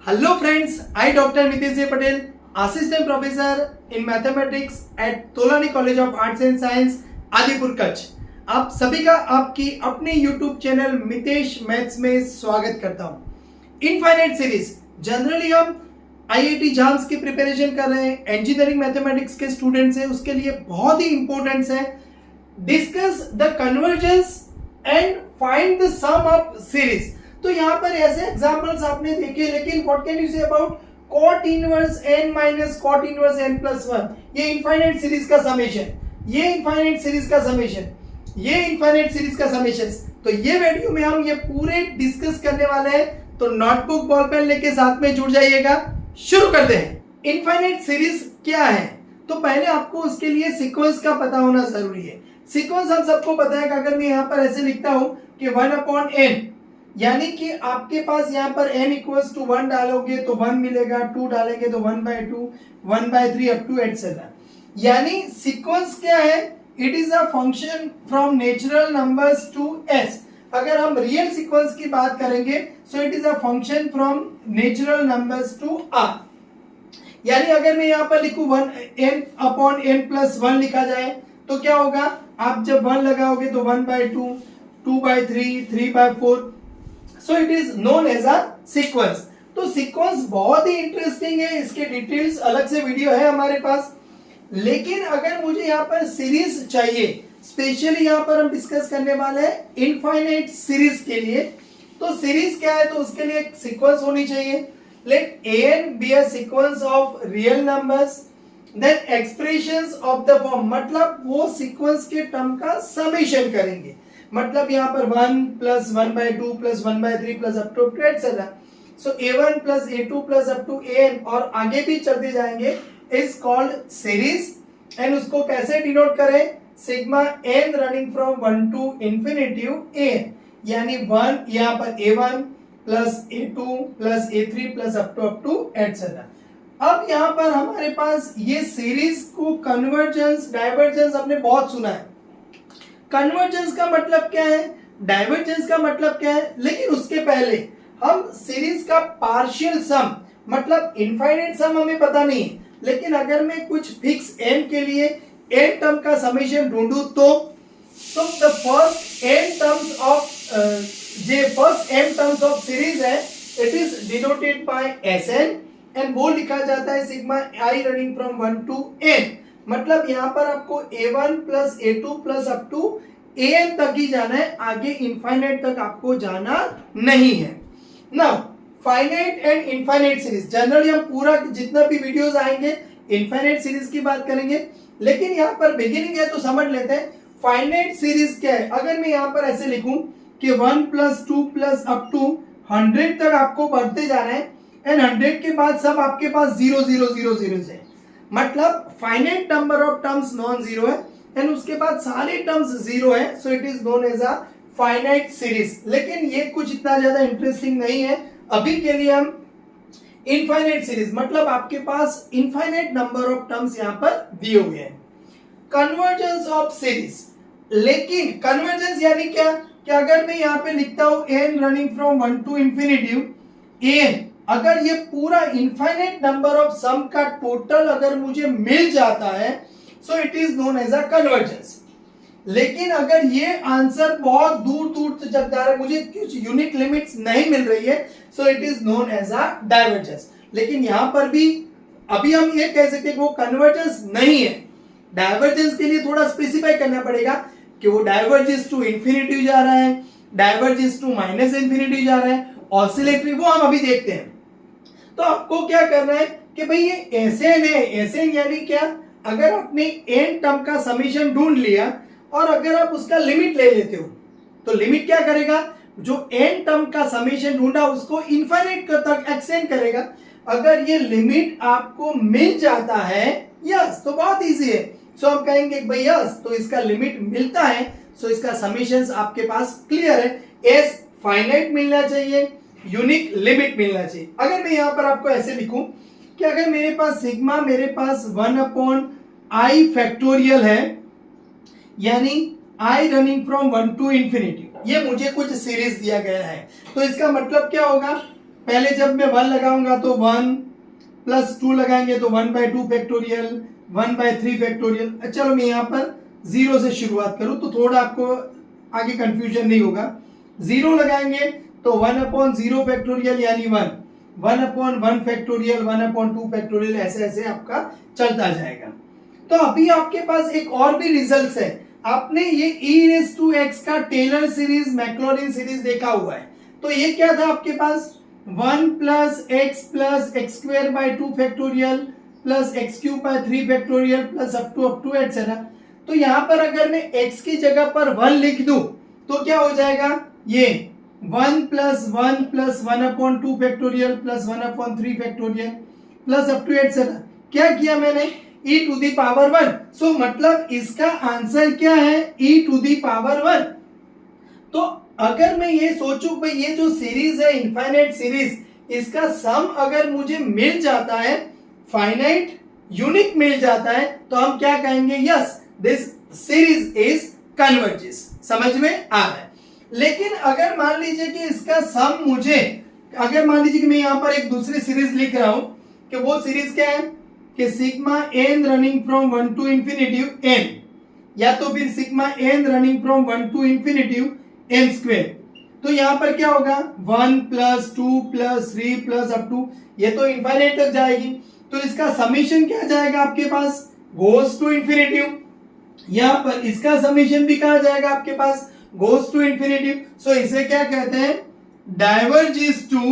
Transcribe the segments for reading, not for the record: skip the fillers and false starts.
Hello friends, I Dr. Mitesh J. Patel, Assistant Professor in Mathematics at Tolani College of Arts and Science, Adipur Kutch. आप सभी का आपकी अपने YouTube channel Mitesh maths में स्वागत करता हूं। इनफाइनाइट सीरीज जनरली हम IIT जाम्स की प्रिपरेशन कर रहे हैं, इंजीनियरिंग मैथमेटिक्स के स्टूडेंट्स हैं, उसके लिए बहुत ही इंपॉर्टेंट है। Discuss the convergence and find the sum of series. तो यहाँ पर ऐसे एग्जांपल्स आपने देखे, लेकिन what can you say about cot inverse n minus cot inverse n plus 1, ये इनफाइनाइट सीरीज का समेशन, ये इनफाइनाइट सीरीज का समेशन, ये इनफाइनाइट सीरीज का समेशन। तो ये वीडियो में हम ये पूरे डिस्कस करने वाले हैं, तो नोटबुक बॉल पेन लेके साथ में जुड़ जाइएगा। शुरू करते हैं। इनफाइनाइट सीरीज क्या है? तो पहले आपको उसके लिए सीक्वेंस का पता होना जरूरी है। सीक्वेंस हम सबको पता है कि अगर मैं यहाँ पर ऐसे लिखता हूं कि 1/n, यानी कि आपके पास यहाँ पर n इक्वल्स टू 1 डालोगे तो 1 मिलेगा, 2 डालेंगे तो 1/2, 1/3 अप टू एटसेट्रा। यानी सीक्वेंस क्या है? It is a function from natural numbers to s। अगर हम रियल सीक्वेंस की बात करेंगे so it is a function from natural numbers to r। यानी अगर मैं यहाँ पर लिखूं 1n/n प्लस 1 लिखा जाए तो क्या होगा? आप जब 1 लगाओगे तो 1/2, 2/3, 3/4, so it is known as a sequence. तो सीक्वेंस बहुत ही इंटरेस्टिंग है, इसके डिटेल्स अलग से वीडियो है हमारे पास। लेकिन अगर मुझे यहाँ पर सीरीज चाहिए, स्पेशली यहाँ पर हम डिस्कस करने वाले हैं इनफाइनाइट सीरीज के लिए। तो सीरीज क्या है? तो उसके लिए एक सीक्वेंस होनी चाहिए। Let an be a sequence of real numbers, then expressions of the form, मतलब वो सीक्वेंस के टर्म का समेशन करेंगे। मतलब यहाँ पर 1 plus 1/2 plus 1/3 plus up to etcetera. So a1 plus a2 plus up to an और आगे भी चलते जाएंगे, इज कॉल्ड सीरीज। एंड उसको कैसे डिनोट करें? Sigma n running from 1 to infinity an, यानी 1 यहाँ पर a1 plus a2 plus a3 plus up to etcetera. अब यहाँ पर हमारे पास ये सीरीज को कन्वर्जेंस डाइवर्जेंस हमने बहुत सुना है। कन्वर्जेंस का मतलब क्या है, डाइवर्जेंस का मतलब क्या है, लेकिन उसके पहले हम सीरीज का पार्शियल सम, मतलब इनफाइनाइट सम हमें पता नहीं है, लेकिन अगर मैं कुछ फिक्स n के लिए n टर्म का समेशन ढूंढूं तो the first n terms of series है, it is denoted by Sn and वो लिखा जाता है sigma i running from 1 to n। मतलब यहाँ पर आपको a1 plus a2 plus up to an तक ही जाना है, आगे इनफाइनाइट तक आपको जाना नहीं है। Now finite and infinite series, generally हम पूरा जितना भी वीडियोस आएंगे इनफाइनाइट सीरीज की बात करेंगे, लेकिन यहाँ पर बिगिनिंग है तो समझ लेते हैं फाइनाइट सीरीज क्या है। अगर मैं यहाँ पर ऐसे लिखूं कि 1 प्लस 2 प्लस अप टू 100 तक आपको बढ़ते जाना है, एंड 100 के बाद सब आपके पास 0 0 0 0 है, मतलब finite number of terms non zero है एंड उसके बाद सारे टर्म्स जीरो है, so it is known as a finite series. लेकिन ये कुछ इतना ज्यादा इंटरेस्टिंग नहीं है, अभी के लिए हम इनफाइनाइट सीरीज, मतलब आपके पास इनफाइनाइट नंबर ऑफ टर्म्स यहाँ पर दिए हुए हैं। कन्वर्जेंस ऑफ सीरीज, लेकिन कन्वर्जेंस यानी क्या कि अगर मैं यहाँ पे लिखता हूं n running from 1 to infinity n, अगर ये पूरा इनफाइनाइट नंबर ऑफ सम का टोटल अगर मुझे मिल जाता है so it is known as a convergence. लेकिन अगर ये आंसर बहुत दूर दूर तक जा रहा है, मुझे कुछ यूनिक लिमिट्स नहीं मिल रही है, so it is known as a divergence. लेकिन यहां पर भी अभी हम ये कह सकते हैं कि वो कन्वर्जेंस नहीं है। डाइवर्जेंस के लिए थोड़ा स्पेसिफाई करना पड़ेगा कि वो डाइवर्जेंस टू इंफिनिटी जा रहा है, डाइवर्जेंस टू माइनस इंफिनिटी जा रहा है, ऑसिलेटरी, वो हम अभी देखते हैं। तो आपको क्या करना है कि भाई ये Sn है, Sn यानी क्या? अगर आपने n टर्म का समेशन ढूंढ लिया और अगर आप उसका लिमिट ले लेते हो तो लिमिट क्या करेगा? जो n टर्म का समेशन ढूंढा उसको इनफाइनाइट तक एक्सटेंड करेगा। अगर ये लिमिट आपको मिल जाता है यस तो बहुत इजी है, सो हम कहेंगे भाई यस तो इसका लिमिट मिलता है, सो इसका समेशंस आपके पास क्लियर है। s फाइनाइट मिलना चाहिए, यूनिक लिमिट मिलना चाहिए। अगर मैं यहां पर आपको ऐसे लिखूं कि अगर मेरे पास सिग्मा मेरे पास 1/i फैक्टोरियल है, यानी i running from 1 to infinity, ये मुझे कुछ सीरीज दिया गया है, तो इसका मतलब क्या होगा? पहले जब मैं 1 लगाऊंगा तो 1 प्लस 2 लगाएंगे तो 1/2 फैक्टोरियल, 1/3 फैक्टोरियल। चलो मैं यहाँ पर 0 से शुरुआत करूं तो थोड़ा आपको आगे कंफ्यूजन नहीं होगा। 0 लगाएंगे तो 1/0 फैक्टोरियल यानी 1, 1/1 फैक्टोरियल, 1/2 फैक्टोरियल, ऐसे ऐसे आपका चलता जाएगा। तो अभी आपके पास एक और भी रिजल्ट है। आपने ये e⁻x का टेलर सीरीज, मैक्लॉरिन सीरीज देखा हुआ है। तो ये क्या था आपके पास, 1 plus x square by 2 factorial plus x cube by 3 factorial plus up to etcetera. तो यहां पर अगर मैं x की जगह पर 1 लिख दूं तो क्या हो जाएगा, ये 1 plus 1/2 factorial plus 1/3 factorial plus up to etcetera. क्या किया मैंने, e⁻1। सो मतलब इसका आंसर क्या है, e⁻1। तो अगर मैं ये सोचूं भाई ये जो सीरीज है इनफाइनाइट सीरीज, इसका सम अगर मुझे मिल जाता है, फाइनाइट यूनिक मिल जाता है, तो हम क्या कहेंगे, yes this series is converges. समझ में आ रहा है। लेकिन अगर मान लीजिए कि इसका सम मुझे, अगर मान लीजिए कि मैं यहां पर एक दूसरी सीरीज लिख रहा हूं कि वो सीरीज क्या है कि sigma n running from 1 to infinity n, या तो फिर sigma n running from 1 to infinity n square. तो यहां पर क्या होगा, 1 plus 2 plus 3 plus up to, ये तो इनफाइनाइट तक जाएगी। तो इसका समीशन क्या जाएगा आपके पास, गोस टू इंफिनिटी। यहां पर इसका समीशन भी कहा जाएगा आपके पास, गोस टू इंफिनिटी। सो इसे क्या कहते हैं, डाइवर्जेस टू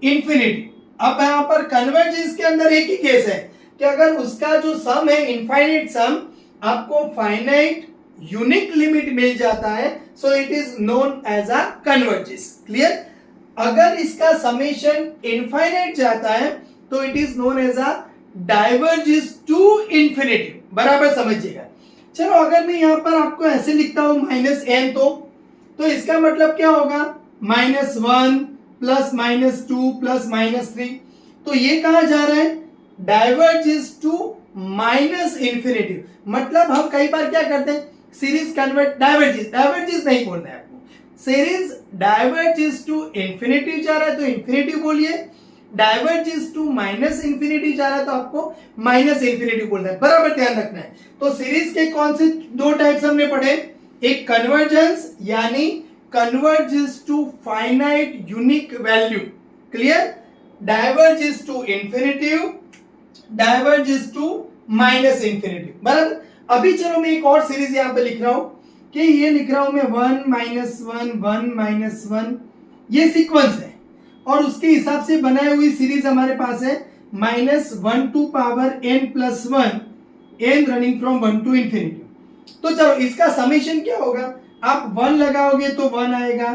इंफिनिटी। अब यहां पर कन्वर्जेंस के अंदर एक ही केस है कि अगर उसका जो सम है इनफाइनाइट सम, आपको फाइनाइट यूनिक लिमिट मिल जाता है, so it is known as a convergence. Clear. अगर इसका समेशन इनफाइनाइट जाता है तो it is known as a diverges to infinity. बराबर समझिएगा। चलो अगर मैं यहां पर आपको ऐसे लिखता हूं -n, तो इसका मतलब क्या होगा, -1 प्लस -2 प्लस -3। तो ये कहा जा रहा है, डाइवर्जेस टू माइनस इंफिनिटी। मतलब हम कई बार क्या करते हैं, सीरीज कन्वर्ट, डाइवर्जेस नहीं बोलना है आपको, सीरीज डाइवर्जेस टू इंफिनिटी जा रहा है तो इंफिनिटी बोलिए, डाइवर्जेस टू माइनस इंफिनिटी जा रहा है तो आपको माइनस इंफिनिटी बोलना है। बराबर ध्यान रखना है। तो सीरीज के कौन से दो टाइप्स हमने पढ़े, एक कन्वर्जेंस यानी converges to finite unique value, clear, diverges to infinity, diverges to minus infinity. बराबर। अभी चलो मैं एक और सीरीज यहां पे लिख रहा हूं कि ये लिख रहा हूं मैं 1 -1 1 -1, ये सीक्वेंस है और उसके हिसाब से बनाई हुई सीरीज हमारे पास है -1 to power n plus 1 n running from 1 to infinity. तो चलो इसका समेशन क्या होगा, आप 1 लगाओगे तो 1 आएगा,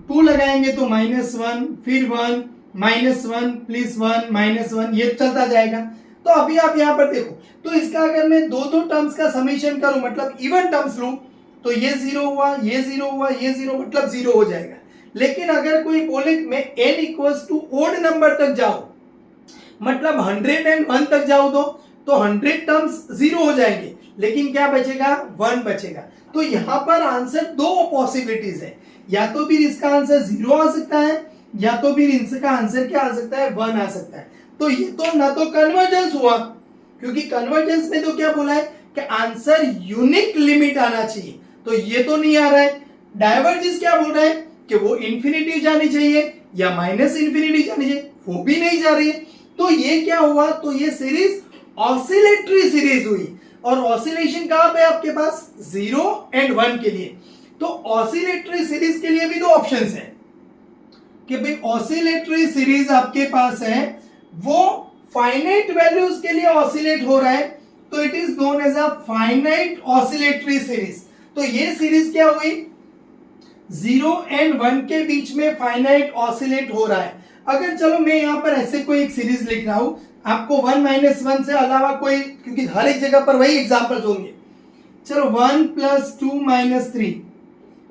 2 लगाएंगे तो -1, फिर 1 -1 प्लस 1 -1, ये चलता जाएगा। तो अभी आप यहां पर देखो, तो इसका अगर मैं दो टर्म्स का समेशन करूं, मतलब इवन टर्म्स लूं, तो ये 0 हुआ, ये 0 हुआ, ये 0, मतलब 0 हो जाएगा। लेकिन अगर कोई बोले मैं n equals to odd number तक जाऊं, मतलब 101 तक जाऊं, तो 100 टर्म्स 0 हो जाएंगे, लेकिन क्या बचेगा, 1 बचेगा। तो यहां पर आंसर दो पॉसिबिलिटीज है, या तो फिर इसका आंसर 0 आ सकता है, या तो फिर इसका आंसर क्या आ सकता है, 1 आ सकता है। तो ये तो ना तो कन्वर्जेंस हुआ, क्योंकि कन्वर्जेंस में तो क्या बोला है कि आंसर यूनिक लिमिट आना चाहिए, तो ये तो नहीं आ रहा है। डाइवर्जेंस क्या बोल रहा है कि वो इंफिनिटी जानी चाहिए या माइनस इंफिनिटी जानी चाहिए, वो भी नहीं जा रही है। तो ये क्या हुआ, तो ये सीरीज ऑसिलेटरी सीरीज हुई, और ऑसिलेशन कहां पे आपके पास, 0 और 1 के लिए। तो ऑसिलेटरी सीरीज के लिए भी दो ऑप्शंस हैं कि भाई ऑसिलेटरी सीरीज आपके पास है, वो फाइनाइट वैल्यूज के लिए ऑसिलेट हो रहा है, तो it is known as a finite oscillatory series. तो ये सीरीज क्या हुई, 0 और 1 के बीच में फाइनाइट ऑसिलेट हो रहा है। अगर चलो मैं यहां पर ऐसे कोई एक सीरीज लिख रहा हूं, आपको 1 -1 से अलावा कोई, क्योंकि हर एक जगह पर वही एग्जांपल्स होंगे। चलो 1 + 2 - 3,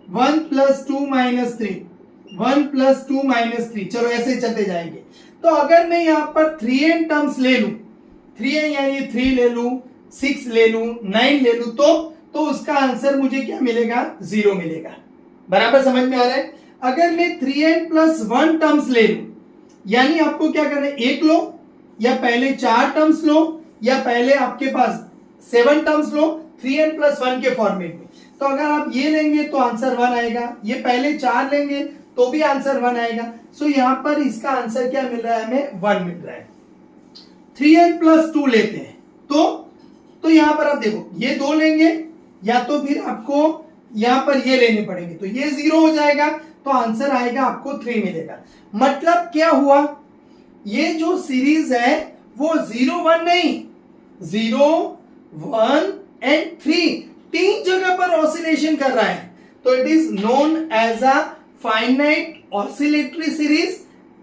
1 + 2 - 3, 1 + 2 - 3, चलो ऐसे चलते जाएंगे। तो अगर मैं यहां पर 3n टर्म्स ले लूं, 3n यानी 3 ले लूं, 6 ले लूं, 9 ले लूं, तो उसका आंसर मुझे क्या मिलेगा, 0 मिलेगा। बराबर समझ में आ रहा है। अगर मैं 3n+1 टर्म्स ले लूं, यानी आपको क्या करना है, एक लो या पहले 4 टर्म्स लो या पहले आपके पास 7 टर्म्स लो 3n+1 के फॉर्मेट में। तो अगर आप ये लेंगे तो आंसर 1 आएगा, ये पहले 4 लेंगे तो भी आंसर 1 आएगा। सो यहां पर इसका आंसर क्या मिल रहा है, हमें 1 मिल रहा है। 3n+2 लेते हैं तो यहां पर आप देखो ये 2 लेंगे या तो फिर आपको यहां पर ये लेने पड़ेंगे, तो ये 0 हो जाएगा, तो आंसर आएगा आपको 3 मिलेगा। मतलब क्या हुआ, ये जो सीरीज है वो 0 1 नहीं, 0 1 एंड 3 तीन जगह पर ऑसिलेशन कर रहा है, तो it is known as a finite oscillatory series.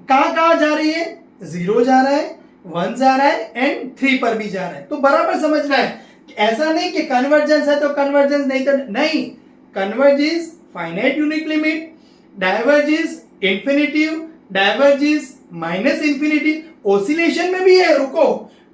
कहां जा रही है, 0 जा रहा है, 1 जा रहा है एंड 3 पर भी जा रहा है। तो बराबर समझना है, ऐसा नहीं कि कन्वर्जेंस है तो कन्वर्जेंस नहीं, तो नहीं, converge is finite unique limit, diverge is infinitive, diverge is minus infinity. Oscillation में भी है, रुको,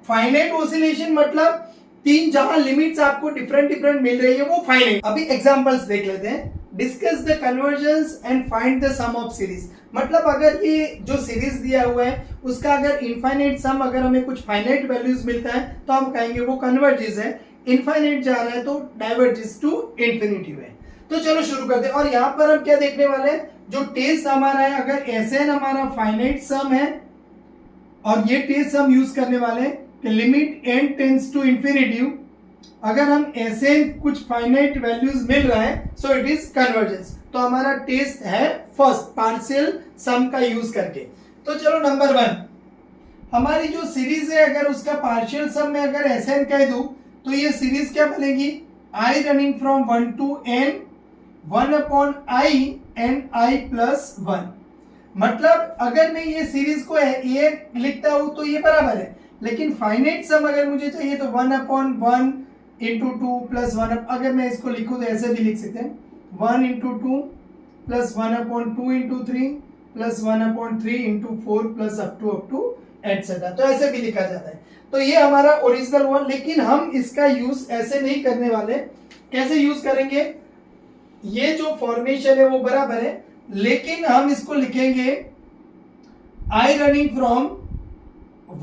फाइनाइट ऑसिलेशन मतलब तीन जहां लिमिट्स आपको डिफरेंट मिल रही है वो फाइनाइट। अभी एग्जांपल्स देख लेते हैं। Discuss the convergence and find the sum of series. मतलब अगर ये जो सीरीज दिया हुआ है उसका अगर इनफाइनाइट सम, अगर हमें कुछ फाइनाइट वैल्यूज मिलता है तो हम कहेंगे वो कन्वर्जेस है, इनफाइनाइट जा रहा है तो डाइवर्जेस टू इंफिनिटिव है। तो चलो शुरू करते हैं। और यहाँ पर हम क्या देखने वाले हैं, जो टेस्ट हमारा है, अगर Sn हमारा फाइनाइट सम है और ये टेस्ट हम यूज करने वाले हैं कि limit n tends to infinitive, अगर हम Sn कुछ फाइनाइट वैल्यूज मिल रहा है सो इट इज कन्वर्जेंस। तो हमारा टेस्ट है फर्स्ट पार्शियल सम का यूज करके। तो चलो नंबर 1, हमारी जो सीरीज है अगर उसका पार्शियल सम में अगर Sn कह दूं तो ये सीरीज क्या बनेगी, I running from 1 to n 1/i and i plus 1। मतलब अगर मैं ये सीरीज को ये लिखता हूं तो ये बराबर है, लेकिन फाइनाइट सम अगर मुझे चाहिए तो 1/1 इंटू 2 प्लस 1, अगर मैं इसको लिखूं तो ऐसे भी लिख सकते हैं 1 into 2 plus 1/2 into 3 plus 1/3 into 4 plus up to etcetera. तो ऐसे भी लिखा जाता है। तो ये हमारा ओरिजिनल वन, लेकिन हम इसका यूज ऐसे नहीं करने वाले। कैसे यूज करेंगे, ये जो फॉर्मेशन है वो बराबर है, लेकिन हम इसको लिखेंगे आई रनिंग फ्रॉम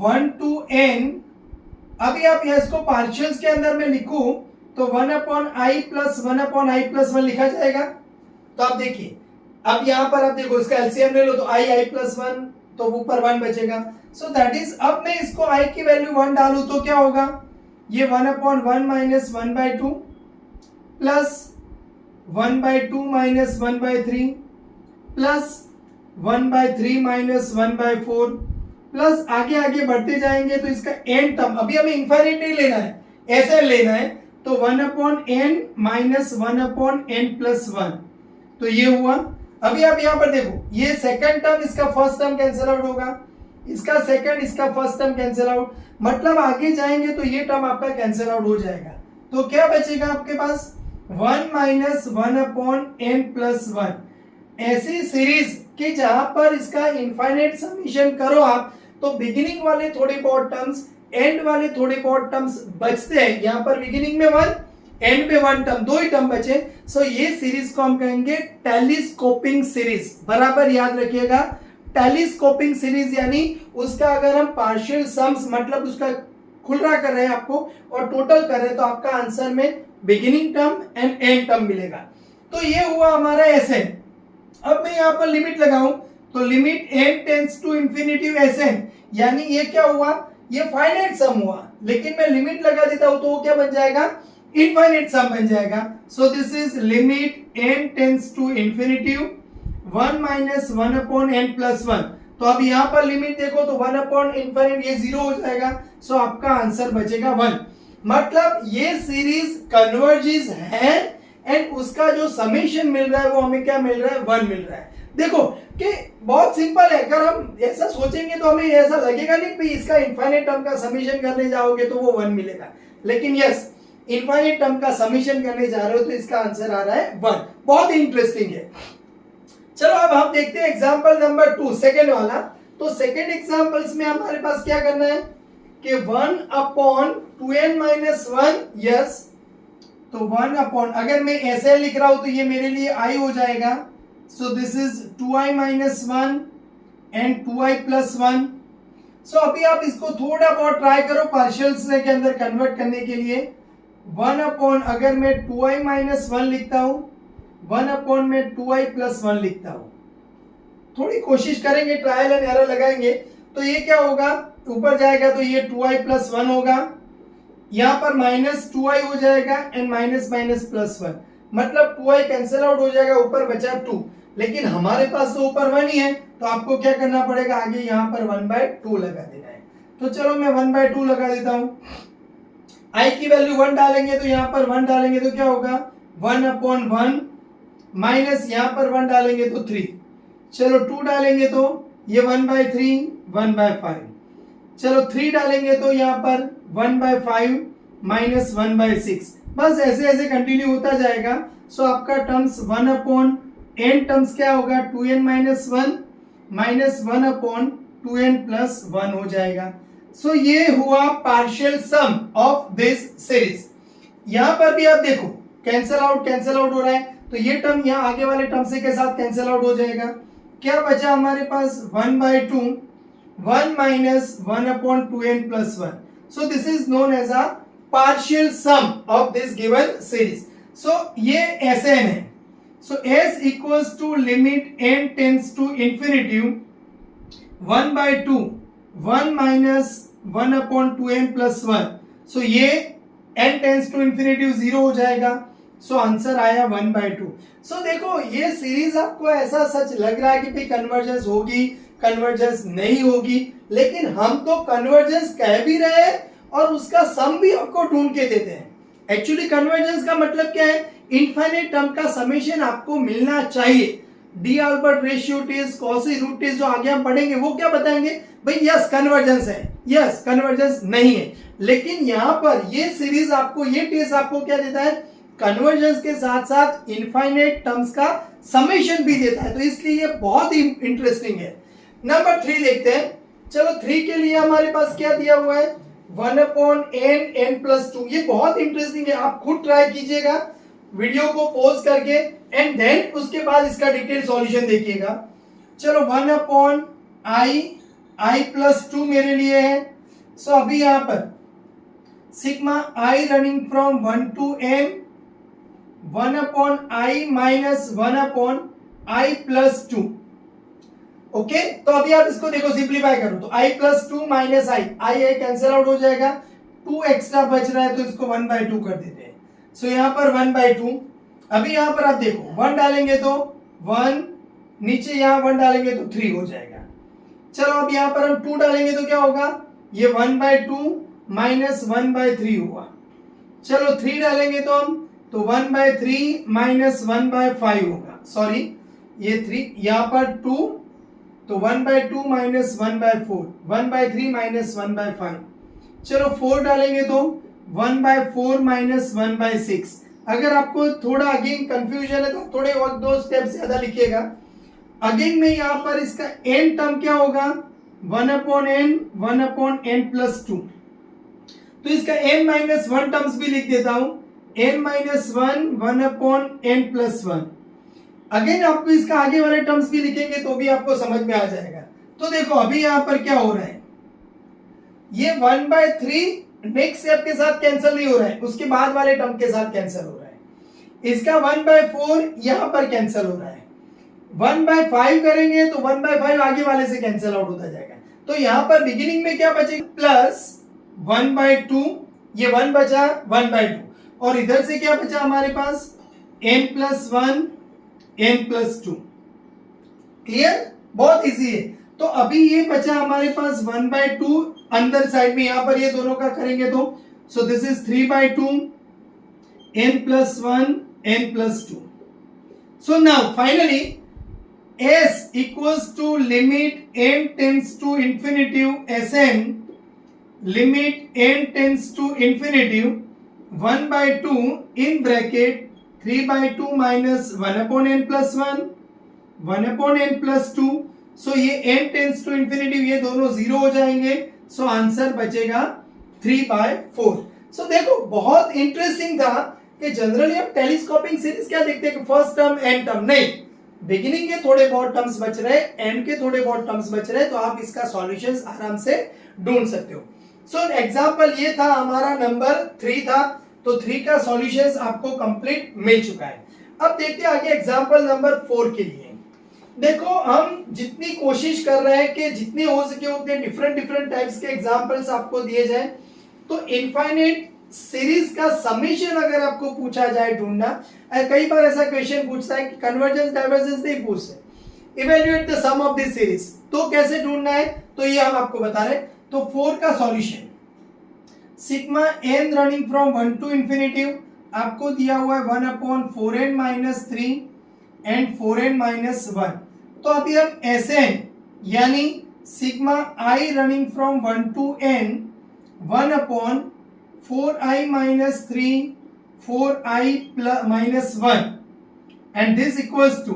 1 to n। अभी आप इसको पार्शियल्स के अंदर में लिखूं तो 1/i प्लस 1/i प्लस 1 लिखा जाएगा। तो आप देखिए, अब यहां पर आप देखो इसका एलसीएम ले लो तो i प्लस 1, तो ऊपर 1 बचेगा। सो दैट इज, अब मैं इसको i की वैल्यू 1 डालूं तो क्या होगा, ये 1/1 minus 1/2 plus 1/2 minus 1/3 plus 1/3 minus 1/4 plus आगे बढ़ते जाएंगे तो इसका n टर्म, अभी हमें इनफाइनाइट नहीं लेना है, ऐसे लेना है, तो 1/n माइनस 1/n प्लस 1, तो ये हुआ। अभी आप यहां पर देखो, ये सेकंड टर्म इसका फर्स्ट टर्म कैंसिल आउट होगा, इसका सेकंड इसका फर्स्ट टर्म कैंसिल आउट, मतलब आगे जाएंगे तो ये टर्म आपका कैंसिल आउट हो जाएगा। तो क्या बचेगा आपके पास, 1 माइनस 1/n प्लस 1। ऐसी सीरीज कि जहां पर इसका इनफाइनाइट समीशन करो आप तो बिगिनिंग वाले थोड़े बहुत टर्म्स, एंड वाले थोड़े बहुत टर्म्स बचते हैं। यहां पर बिगिनिंग में 1, एंड पे 1 टर्म, 2 ही टर्म बचे। सो ये सीरीज को हम कहेंगे टेलीस्कोपिंग सीरीज। बराबर याद रखिएगा, टेलीस्कोपिंग सीरीज यानी उसका अगर हम पार्शियल सम्स मतलब उसका खुलरा कर रहे हैं आपको और टोटल कर रहे हैं तो आपका आंसर में beginning term and and term मिलेगा। तो ये हुआ हमारा Sn। अब मैं यहां पर लिमिट लगाऊं तो limit n tends to infinitive Sn, यानी ये क्या हुआ, ये फाइनाइट सम हुआ, लेकिन मैं लिमिट लगा देता हूं तो वो क्या बन जाएगा, इनफाइनाइट सम बन जाएगा। So this is limit n tends to infinitive 1 minus 1/n plus 1। तो अब यहां पर लिमिट देखो तो 1/infinite ये 0 हो जाएगा। सो आपका आंसर बचेगा 1। मतलब ये सीरीज कन्वर्जेस है एंड उसका जो समेशन मिल रहा है वो हमें क्या मिल रहा है, 1 मिल रहा है। देखो कि बहुत सिंपल है, अगर हम ऐसा सोचेंगे तो हमें ऐसा लगेगा नहीं कि इसका इनफाइनाइट टर्म का समेशन करने जाओगे तो वो 1 मिलेगा, लेकिन यस इनफाइनाइट टर्म का समेशन करने जा रहे हो तो इसका आंसर आ रहा है 1। बहुत ही इंटरेस्टिंग है। चलो अब हम देखते हैं एग्जांपल नंबर 2, सेकंड वाला। तो सेकंड एग्जांपल्स में हमारे पास क्या करना है कि 1/2n माइनस 1, यस, तो 1 अगर मैं ऐसे लिख रहा हूं तो ये मेरे लिए i हो जाएगा, so this is 2i minus 1 and 2i plus 1. सो अभी आप इसको थोड़ा बहुत ट्राई करो पार्शियल्स के अंदर कन्वर्ट करने के लिए. 1 अपॉन, अगर मैं 2i माइनस 1 लिखता हूं, 1 अपॉन में 2i प्लस 1 लिखता हूं. थोड़ी कोशिश करेंगे, ट्रायल एंड एरर लगाएंगे. तो ये क्या होगा, ऊपर जाएगा तो ये 2i प्लस 1 होगा, यहां पर माइनस 2i हो जाएगा एंड माइनस माइनस प्लस 1, मतलब 2i कैंसिल आउट हो जाएगा, ऊपर बचा 2. लेकिन हमारे पास तो ऊपर 1 ही है, तो आपको क्या करना पड़ेगा, आगे यहां पर 1/2 लगा देना है. तो चलो मैं 1/2 लगा देता हूं. i की वैल्यू 1 डालेंगे तो यहां पर 1 डालेंगे तो क्या होगा, 1 अपॉन 1 माइनस यहां पर 1 डालेंगे तो 3. चलो 2 डालेंगे तो ये 1/3 1/5. चलो 3 डालेंगे तो यहां पर 1/5 माइनस 1/6. बस ऐसे ऐसे कंटिन्यू होता जाएगा. सो आपका टर्म्स 1 अपॉन n टर्म्स क्या होगा, 2n minus 1 minus 1 upon 2n plus 1 हो जाएगा. सो ये हुआ partial sum of this series. यहां पर भी आप देखो कैंसिल आउट हो रहा है, तो ये टर्म यहां आगे वाले टर्म से के साथ कैंसिल आउट हो जाएगा. क्या बचा हमारे पास, 1/2 1 minus 1 upon 2n plus 1. So this is known as a partial sum of this given series. So ये Sn है. So S equals to limit n tends to infinity 1/2 1 minus 1 upon 2n plus 1. So ये n tends to infinity 0 हो जाएगा. So answer आया 1/2. सो देखो ये series आपको ऐसा सच लग रहा है कि भाई कन्वर्जेंस होगी, कन्वर्जेंस नहीं होगी, लेकिन हम तो कन्वर्जेंस कह भी रहे हैं और उसका सम भी आपको ढूंढ के देते हैं. एक्चुअली कन्वर्जेंस का मतलब क्या है, इनफाइनाइट टर्म का समेशन आपको मिलना चाहिए. D'Alembert ratio test, Cauchy root test जो आगे हम पढ़ेंगे वो क्या बताएंगे, भाई यस कन्वर्जेंस है, यस कन्वर्जेंस नहीं है. लेकिन यहां पर ये सीरीज आपको, ये टेस्ट आपको क्या देता है, कन्वर्जेंस के साथ साथ इनफाइनाइट टर्म्स का समेशन भी देता है. तो इसलिए ये बहुत ही इंटरेस्टिंग है. नंबर 3 देखते हैं. चलो 3 के लिए हमारे पास क्या दिया हुआ है, 1 अपॉन n प्लस 2. ये बहुत इंटरेस्टिंग है, आप खुद ट्राई कीजिएगा वीडियो को पॉज करके एंड देन उसके बाद इसका डिटेल सॉल्यूशन देखिएगा. चलो 1 अपॉन i प्लस 2 मेरे लिए है. सो अभी यहां पर sigma i running from 1 to n 1 upon i minus 1 upon i plus 2. Okay, तो अभी आप इसको देखो सिंप्लीफाई करो तो i प्लस 2 माइनस i है कैंसिल आउट हो जाएगा, 2 एक्स्ट्रा बच रहा है तो इसको 1/2 कर देते हैं. सो यहां पर 1/2. अभी यहां पर आप देखो 1 डालेंगे तो 1, नीचे यहां 1 डालेंगे तो 3 हो जाएगा. चलो अब यहां पर हम 2 डालेंगे तो क्या होगा, ये 1/2 माइनस 1/3 हुआ. चलो 3 डालेंगे तो हम, तो 1/3 माइनस 1/5 होगा. सॉरी ये 3, यहां पर 2, तो 1/2 माइनस 1/4, 1/3 माइनस 1/5. चलो 4 डालेंगे तो 1/4 माइनस 1/6. अगर आपको थोड़ा अगेन कंफ्यूजन है तो थोड़े और 2 स्टेप ज्यादा लिखिएगा. अगेन में यहां पर इसका n टर्म क्या होगा, 1 अपॉन n प्लस 2. तो इसका n माइनस 1 टर्म्स भी लिख देता हूं, n minus 1 upon n plus 1. Again आपको इसका आगे वाले टर्म्स भी लिखेंगे तो भी आपको समझ में आ जाएगा. तो देखो अभी यहां पर क्या हो रहा है, ये 1/3 नेक्स्ट स्टेप के साथ कैंसिल नहीं हो रहा है, उसके बाद वाले टर्म के साथ कैंसिल हो रहा है. इसका 1/4 यहां पर कैंसिल हो रहा है. 1/5 करेंगे तो 1/5 आगे वाले से कैंसिल आउट होता जाएगा. तो यहां पर बिगिनिंग में क्या बचेगा, प्लस 1/2, ये 1 बचा 1/2, और इधर से क्या बचा हमारे पास, n plus 1 n plus 2. Clear, बहुत इजी है. तो अभी ये बचा हमारे पास 1/2 अंदर साइड में, यहां पर ये दोनों का करेंगे तो so this is 3/2 n plus 1 n plus 2. So now finally s equals to limit n tends to infinity Sn limit n tends to infinity 1/2 in bracket 3/2 minus 1 upon n plus 1 1 upon n plus 2. So ये n tends to infinity, ये दोनों 0 हो जाएंगे. So answer बचेगा 3/4. सो देखो बहुत interesting था कि जनरली हम टेलीस्कोपिंग सीरीज क्या देखते हैं कि फर्स्ट टर्म एंड टर्म, नहीं, बिगिनिंग के थोड़े बहुत टर्म्स बच रहे, एंड के थोड़े बहुत टर्म्स बच रहे, तो आप इसका सॉल्यूशंस आराम से ढूंढ सकते हो। सो एग्जांपल ये था हमारा नंबर 3 था, तो 3 का सॉल्यूशंस आपको कंप्लीट मिल चुका है। अब देखते हैं आगे एग्जांपल नंबर 4 के लिए। देखो हम जितनी कोशिश कर रहे हैं कि जितने हो सके उतने डिफरेंट डिफरेंट टाइप्स के एग्जांपल्स आपको दिए जाए। तो इनफाइनाइट सीरीज का समेशन अगर आपको पूछा जाए ढूंढना, कई बार ऐसा क्वेश्चन पूछता है कि कन्वर्जेंस डाइवर्जेंस नहीं पूछते, evaluate the sum of this series, तो कैसे ढूंढना है, तो ये हम आपको बता रहे। तो 4 का solution sigma n running from 1 to infinity, आपको दिया हुआ है 1/4n-3 एंड 4n-1। तो अभी हम Sn यानी sigma i running from 1 to n 1/4i-3 4i-1 and this equals to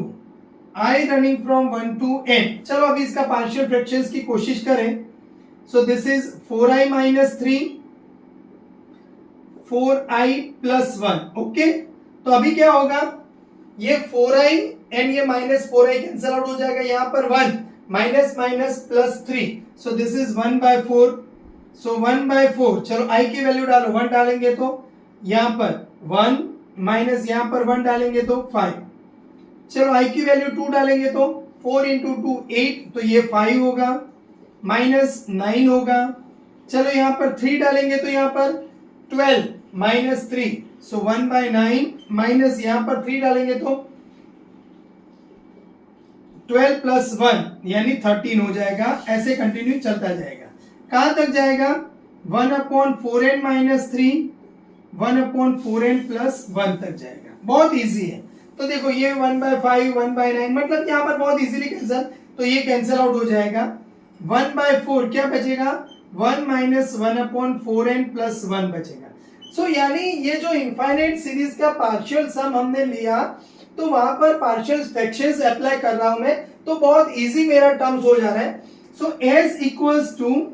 i running from 1 to n। चलो अभी इसका पार्शियल फ्रैक्शंस की कोशिश करें। सो this is 4i-3 4i+1। Okay, तो अभी क्या होगा, ये 4i एंड ये -4i कैंसिल आउट हो जाएगा, यहां पर 1 minus minus plus 3, so this is 1/4। सो 1/4, चलो i की वैल्यू डालो, 1 डालेंगे तो यहां पर 1 माइनस यहां पर 1 डालेंगे तो 5। चलो i की वैल्यू 2 डालेंगे तो 4 इंटू 2 8, तो ये 5 होगा, माइनस 9 होगा। चलो यहां पर 3 डालेंगे तो यहां पर 12 माइनस 3, सो 1/9 माइनस यहां पर 3 डालेंगे तो 12 प्लस 1 यानी 13 हो जाएगा। ऐसे कंटिन्यू चलता जाएगा, कहां तक जाएगा, 1/4n-3 1/4n+1 तक जाएगा। बहुत इजी है। तो देखो ये 1/5 1/9 मतलब यहां पर बहुत इजीली कैंसिल, तो ये कैंसिल आउट हो जाएगा। 1/4 क्या बचेगा, 1 माइनस 1/4n+1 बचेगा। सो यानी ये जो इनफाइनाइट सीरीज का पार्शियल सम हमने लिया, तो वहां पर पार्शियल फ्रैक्शंस अप्लाई कर रहा हूं मैं, तो बहुत इजी मेरा टर्म्स हो जा रहा है। So s equals to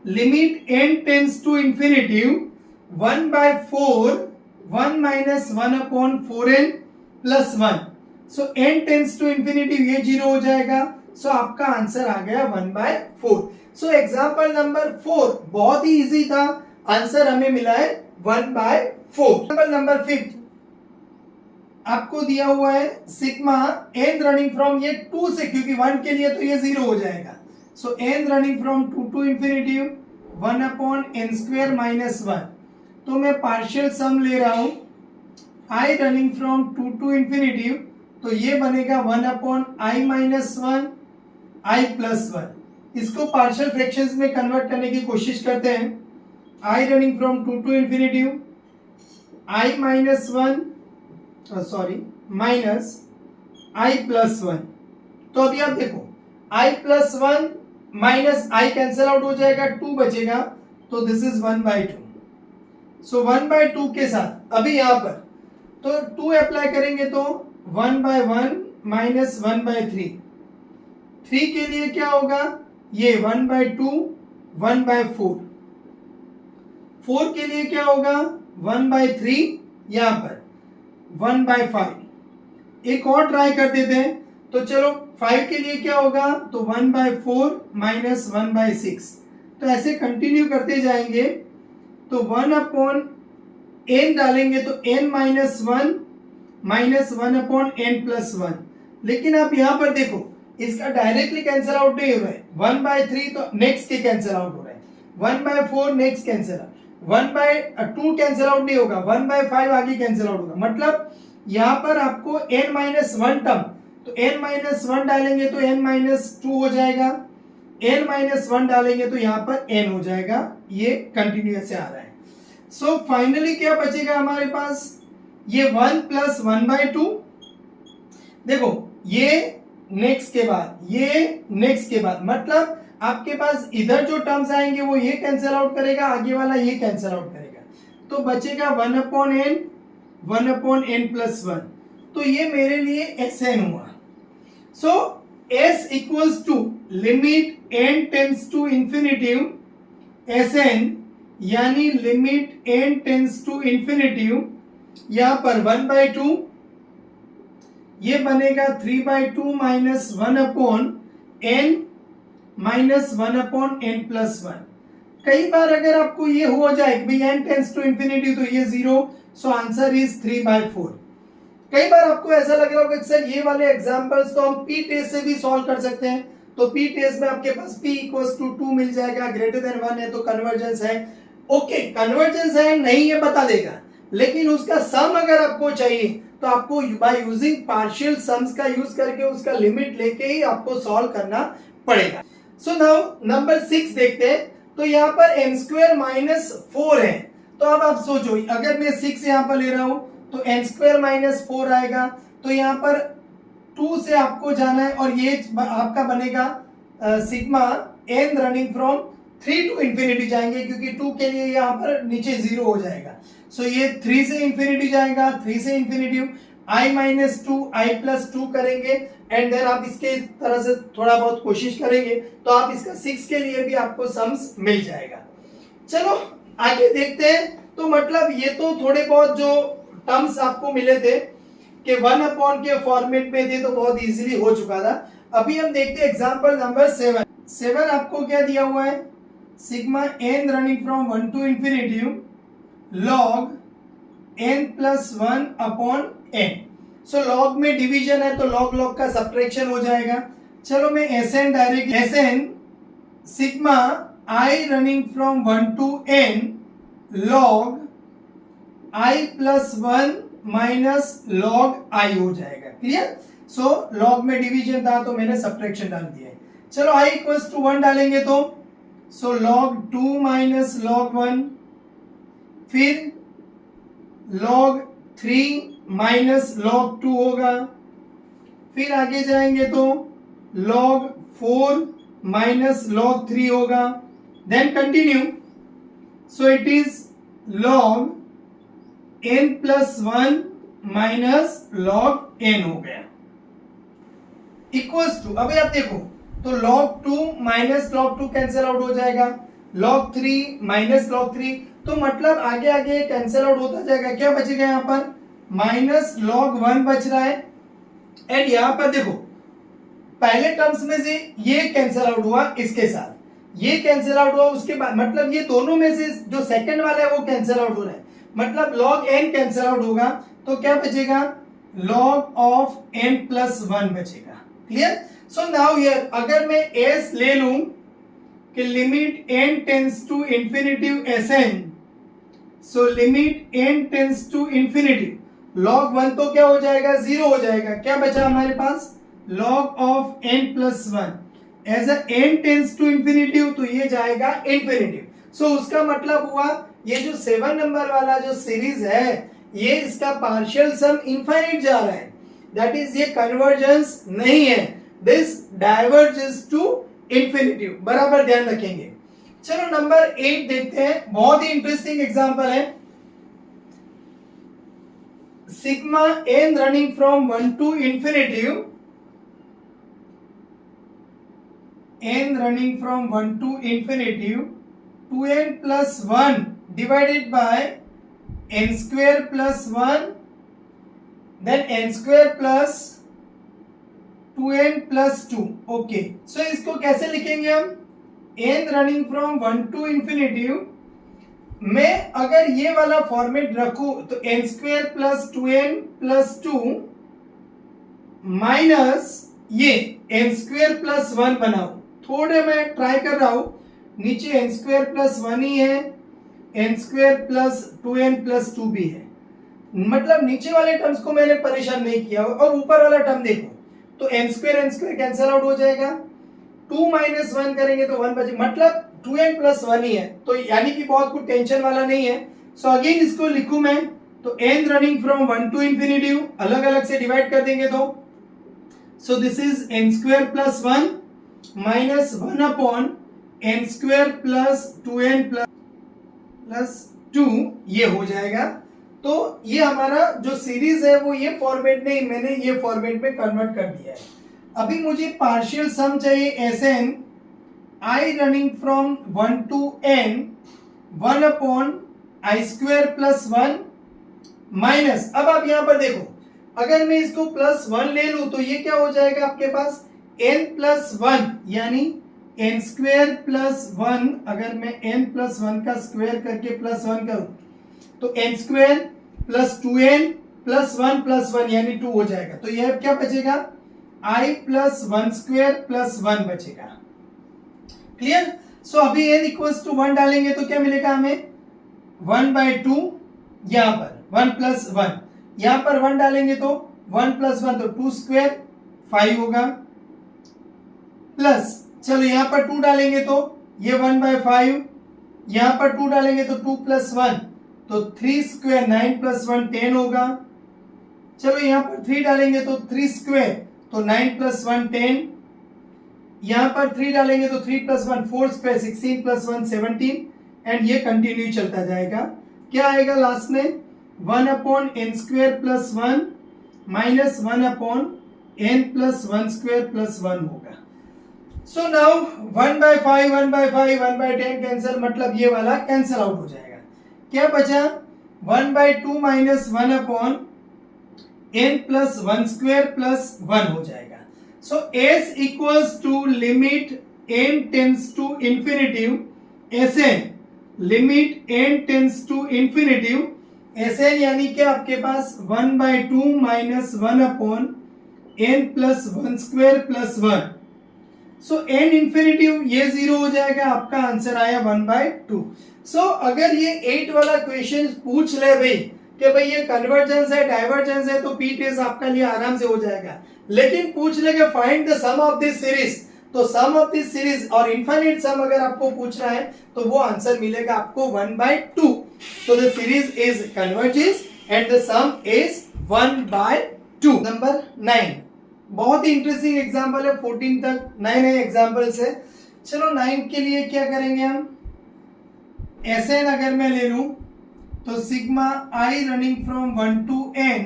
limit n tends to infinity 1/4 1 minus 1/4n+1। So n tends to infinity, ये 0 हो जाएगा। सो आपका आंसर आ गया 1/4। सो एग्जाम्पल नंबर 4 बहुत ही इजी था, आंसर हमें मिला है 1/4। एग्जाम्पल नंबर 5 आपको दिया हुआ है सिग्मा n रनिंग फ्रॉम ये 2 से, क्योंकि 1 के लिए तो ये 0 हो जाएगा। So n running from 2 to infinity 1/n² - 1। तो मैं पार्शियल सम ले रहा हूं i running from 2 to infinity, तो ये बनेगा 1/i-1 i+1। इसको पार्शियल फ्रैक्शंस में कन्वर्ट करने की कोशिश करते हैं। i running from 2 to infinity i-1 minus i+1। तो अभी आप देखो i+1 minus i cancel out हो जाएगा, 2 बचेगा, तो दिस इज 1/2। सो 1/2 के साथ अभी यहां पर तो 2 अप्लाई करेंगे तो 1/1 माइनस 1/3। 3 के लिए क्या होगा, ये 1/2 1/4। 4 के लिए क्या होगा, 1/3, यहां पर 1/5। एक और ट्राई कर देते हैं, तो चलो 5 के लिए क्या होगा, तो 1/4 माइनस 1/6। तो ऐसे कंटिन्यू करते जाएंगे, तो 1/n डालेंगे तो n-1 माइनस 1/n+1। लेकिन आप यहां पर देखो इसका डायरेक्टली कैंसिल आउट नहीं हो रहा है, 1/3 तो नेक्स्ट के कैंसिल आउट हो रहा है, 1/4 next cancel out, 1/2 cancel out नहीं होगा, 1/5 आगे कैंसिल आउट होगा। मतलब यहां पर आपको n-1 टर्म, तो n-1 डालेंगे तो n-2 हो जाएगा, n-1 डालेंगे तो यहां पर n हो जाएगा। ये कंटिन्यूअस से आ रहा है। सो फाइनली क्या बचेगा हमारे पास, ये 1 प्लस 1/2। देखो ये नेक्स्ट के बाद, ये नेक्स्ट के बाद, मतलब आपके पास इधर जो टर्म्स आएंगे वो ये कैंसिल आउट करेगा, आगे वाला ये कैंसिल आउट करेगा, तो बचेगा 1/n 1/n+1। तो ये मेरे लिए Sn हुआ। So S equals to limit n tends to infinity Sn यानी limit n tends to infinity, यहां पर 1/2, ये बनेगा 3/2 माइनस 1/n माइनस 1/n+1। कई बार अगर आपको ये हो जाए कि भाई n टेंस टू इंफिनिटी तो ये 0, सो आंसर इज 3/4। कई बार आपको ऐसा लग रहा होगा कि सर ये वाले एग्जांपल्स तो हम पी टेस्ट से भी सॉल्व कर सकते हैं, तो पी टेस्ट में आपके पास p = 2 मिल जाएगा, ग्रेटर देन 1 है तो कन्वर्जेंस है। ओके, कन्वर्जेंस है नहीं ये बता देगा, लेकिन उसका सम अगर आपको चाहिए तो आपको बाय यूजिंग पार्शियल सम्स का यूज करके उसका लिमिट लेके ही आपको सॉल्व करना पड़ेगा। सो नाउ नंबर 6 देखते हैं। तो यहाँ पर n² - 4 है, तो अब आप सोचो अगर मैं 6 यहाँ पर ले रहा हूं तो n² - 4 आएगा, तो यहाँ पर 2 से आपको जाना है और ये आपका बनेगा sigma n running from 3 to infinity जाएंगे, क्योंकि 2 के लिए यहाँ पर नीचे 0 हो जाएगा। सो ये 3 से इंफिनिटी जाएगा, 3 से इंफिनिटी i-2 i+2 करेंगे, एंड देन आप इसके तरह से थोड़ा बहुत कोशिश करेंगे तो आप इसका 6 के लिए भी आपको सम्स मिल जाएगा। चलो आगे देखते हैं। तो मतलब ये तो थोड़े बहुत जो टर्म्स आपको मिले थे कि 1/n के फॉर्मेट में थे तो बहुत इजीली हो चुका था। अभी हम देखते हैं एग्जांपल नंबर 7 आपको क्या दिया हुआ है, sigma n running from 1 to infinity log n+1/n। So log में डिवीजन है तो लॉग लॉग का सब्ट्रैक्शन हो जाएगा। चलो मैं Sn direct Sn sigma i running from 1 to n log i+1 minus log i हो जाएगा। क्लियर? सो लॉग में डिवीजन था तो मैंने सब्ट्रैक्शन डाल दिया है। चलो i = 1 डालेंगे तो सो log 2 माइनस log 1, फिर log 3 माइनस log 2 होगा, फिर आगे जाएंगे तो log 4 माइनस log 3 होगा, then continue. So it is log n+1 minus log n हो गया इक्वल्स टू, अभी आप देखो तो log 2 minus log 2 cancel out हो जाएगा, log 3 माइनस log 3, तो मतलब आगे आगे कैंसिल आउट होता जाएगा। क्या बचेगा यहाँ पर माइनस log 1 बच रहा है, एंड यहाँ पर देखो पहले टर्म्स में से ये कैंसिल आउट हुआ, इसके साथ ये कैंसिल आउट हुआ, उसके बाद मतलब ये दोनों में से जो सेकंड वाला है वो कैंसिल आउट हो रहा है, मतलब log n कैंसिल आउट होगा तो क्या बचेगा log of n+1 बचेगा। क्लियर? सो नाउ हियर अगर मैं s ले लूं कि limit n tends to infinity Sn, so limit n tends to infinity log 1 तो क्या हो जाएगा 0 हो जाएगा, क्या बचा हमारे पास log of n+1 as n tends to infinity तो ये जाएगा इंफिनिटी। सो उसका मतलब हुआ ये जो 7 नंबर वाला जो सीरीज है ये इसका पार्शियल सम इनफाइनाइट जा रहा है, दैट इज ये कन्वर्जेंस नहीं है, दिस डाइवर्जेस टू इंफिनिटी। बराबर ध्यान रखेंगे। चलो नंबर 8 देखते हैं, बहुत ही इंटरेस्टिंग एग्जांपल है। Sigma n running from 1 to infinity, n running from 1 to infinity 2n+1 divided by n² + 1 then n² plus 2n+2। Okay, so इसको कैसे लिखेंगे हम, n running from 1 to infinity मैं अगर ये वाला फॉर्मेट रखूं तो n² + 2n+2 माइनस ये n² + 1 बनाऊं। थोड़े मैं ट्राई कर रहा हूं, नीचे n² + 1 ही है, n² + 2n+2 भी है, मतलब नीचे वाले टर्म्स को मैंने परेशान नहीं किया। और ऊपर वाला टर्म देखो तो n² कैंसिल आउट हो जाएगा, 2 - 1 करेंगे तो 1 बचे, मतलब 2n + 1 ही है, तो यानी कि बहुत कुछ टेंशन वाला नहीं है। सो अगेन इसको लिखूं मैं तो n running from 1 to infinity अलग अलग से डिवाइड कर देंगे तो so this is n² + 1 minus 1/n² + 2n + 2 ये हो जाएगा। तो ये हमारा जो सीरीज है वो ये फॉर्मेट नहीं, मैंने ये फॉर्मेट में कन्वर्ट कर दिया है। अभी मुझे पार्शियल सम चाहिए Sn i running from 1 to n 1/i² + 1 minus, अब आप यहां पर देखो अगर मैं इसको +1 ले लूं तो ये क्या हो जाएगा आपके पास n+1 यानी n² + 1। अगर मैं n+1 का स्क्वायर करके +1 करूं तो n² + 2n + 1 + 1 यानी 2 हो जाएगा। तो यह क्या बचेगा I + 1² + 1 बचेगा। क्लियर। सो अभी n = 1 डालेंगे तो क्या मिलेगा हमें 1/2। यहां पर 1 + 1, यहां पर 1 डालेंगे तो 1 + 1 तो 2² 5 होगा, प्लस चलो यहां पर 2 डालेंगे तो ये 1/5, यहां पर 2 डालेंगे तो 2 + 1 तो 3² 9 + 1 10 होगा। चलो यहां पर 3 डालेंगे तो 3² तो 9 + 1 10, यहां पर 3 डालेंगे तो 3 + 1 4² 16 + 1 17 एंड ये कंटिन्यू चलता जाएगा। क्या आएगा लास्ट में 1/n² + 1 माइनस 1/n + 1² + 1 होगा। सो नाउ 1/5 1/5 1/10 कैंसिल, मतलब ये वाला कैंसिल आउट हो जाएगा। क्या बचा 1/2 माइनस 1/n + 1² + 1 हो जाएगा। So s = limit n tends to infinitive Sn, limit n tends to infinitive Sn यानी कि आपके पास 1/2 minus 1/n + 1² + 1। So n infinitive ये 0 हो जाएगा, आपका आंसर आया 1/2। सो अगर ये 8 वाला क्वेश्चन पूछ ले भाई कि भाई ये कन्वर्जेंस है डाइवर्जेंस है तो पी टेस्ट आपका लिए आराम से हो जाएगा। लेकिन पूछ ले कि find the sum of this series, तो सम ऑफ दिस सीरीज और इनफाइनाइट सम अगर आपको पूछना है तो वो आंसर मिलेगा आपको 1/2। So the series is converges and the some is 1/2। Number 9 बहुत ही इंटरेस्टिंग एग्जांपल है, 14 तक नए नए एग्जांपल्स है। चलो 9 के लिए क्या करेंगे हम, Sn अगर मैं ले लूं तो sigma I running from 1 to n